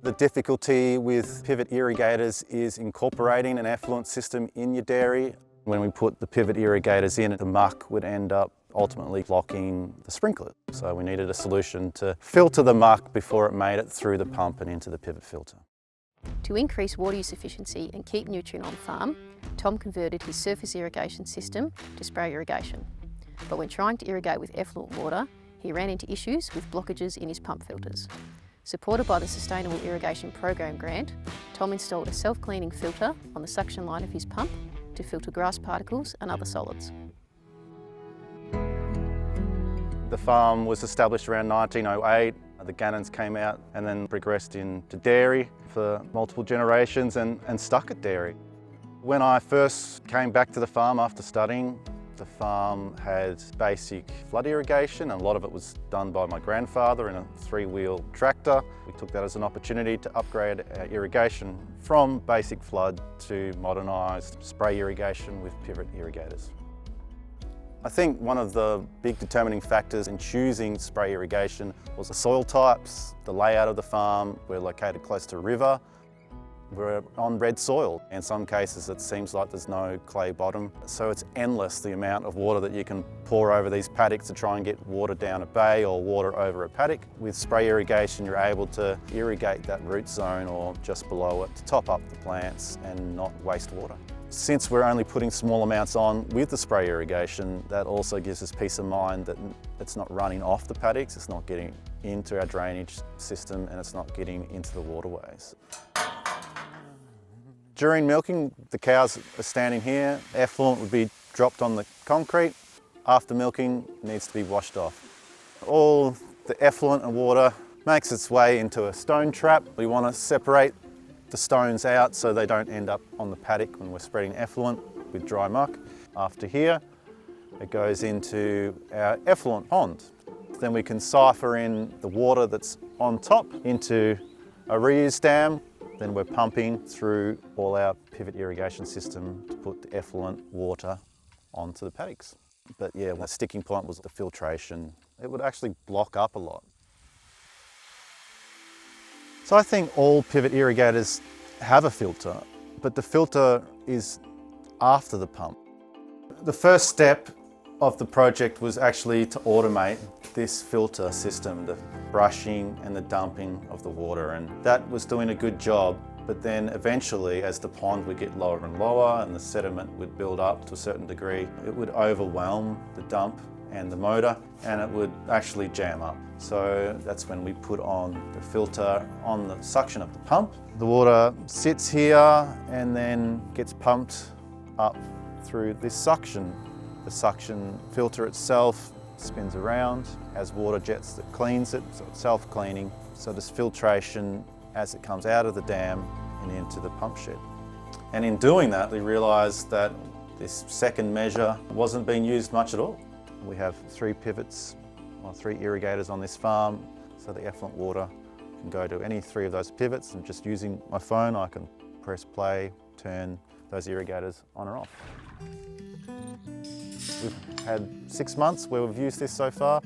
The difficulty with pivot irrigators is incorporating an effluent system in your dairy. When we put the pivot irrigators in, the muck would end up ultimately blocking the sprinkler. So we needed a solution to filter the muck before it made it through the pump and into the pivot filter. To increase water use efficiency and keep nutrient on farm, Tom converted his surface irrigation system to spray irrigation. But when trying to irrigate with effluent water, he ran into issues with blockages in his pump filters. Supported by the Sustainable Irrigation Program grant, Tom installed a self-cleaning filter on the suction line of his pump to filter grass particles and other solids. The farm was established around 1908. The Gannons came out and then progressed into dairy for multiple generations and stuck at dairy. When I first came back to the farm after studying, the farm had basic flood irrigation, and a lot of it was done by my grandfather in a three-wheel tractor. We took that as an opportunity to upgrade our irrigation from basic flood to modernised spray irrigation with pivot irrigators. I think one of the big determining factors in choosing spray irrigation was the soil types, the layout of the farm. We're located close to a river. We're on red soil. In some cases it seems like there's no clay bottom, so it's endless the amount of water that you can pour over these paddocks to try and get water down a bay or water over a paddock. With spray irrigation you're able to irrigate that root zone or just below it to top up the plants and not waste water. Since we're only putting small amounts on with the spray irrigation, that also gives us peace of mind that it's not running off the paddocks, it's not getting into our drainage system, and it's not getting into the waterways. During milking, the cows are standing here. Effluent would be dropped on the concrete. After milking, it needs to be washed off. All the effluent and water makes its way into a stone trap. We want to separate the stones out so they don't end up on the paddock when we're spreading effluent with dry muck. After here, it goes into our effluent pond. Then we can siphon in the water that's on top into a reuse dam. Then we're pumping through all our pivot irrigation system to put the effluent water onto the paddocks. But yeah, the sticking point was the filtration. It would actually block up a lot. So I think all pivot irrigators have a filter, but the filter is after the pump. The first step of the project was actually to automate this filter system, the brushing and the dumping of the water, and that was doing a good job. But then eventually, as the pond would get lower and lower and the sediment would build up to a certain degree, it would overwhelm the dump and the motor, and it would actually jam up. So that's when we put on the filter on the suction of the pump. The water sits here and then gets pumped up through this suction. The suction filter itself spins around, has water jets that cleans it, so it's self-cleaning. So there's filtration as it comes out of the dam and into the pump shed. And in doing that, we realised that this second measure wasn't being used much at all. We have 3 pivots, or 3 irrigators on this farm, so the effluent water can go to any 3 of those pivots, and just using my phone I can press play, turn those irrigators on or off. We've had 6 months where we've used this so far.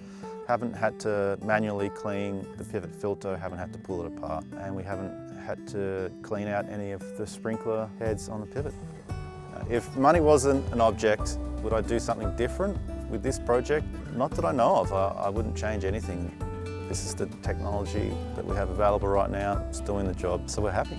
Haven't had to manually clean the pivot filter, haven't had to pull it apart, and we haven't had to clean out any of the sprinkler heads on the pivot. If money wasn't an object, would I do something different with this project? Not that I know of. I wouldn't change anything. This is the technology that we have available right now. It's doing the job, so we're happy.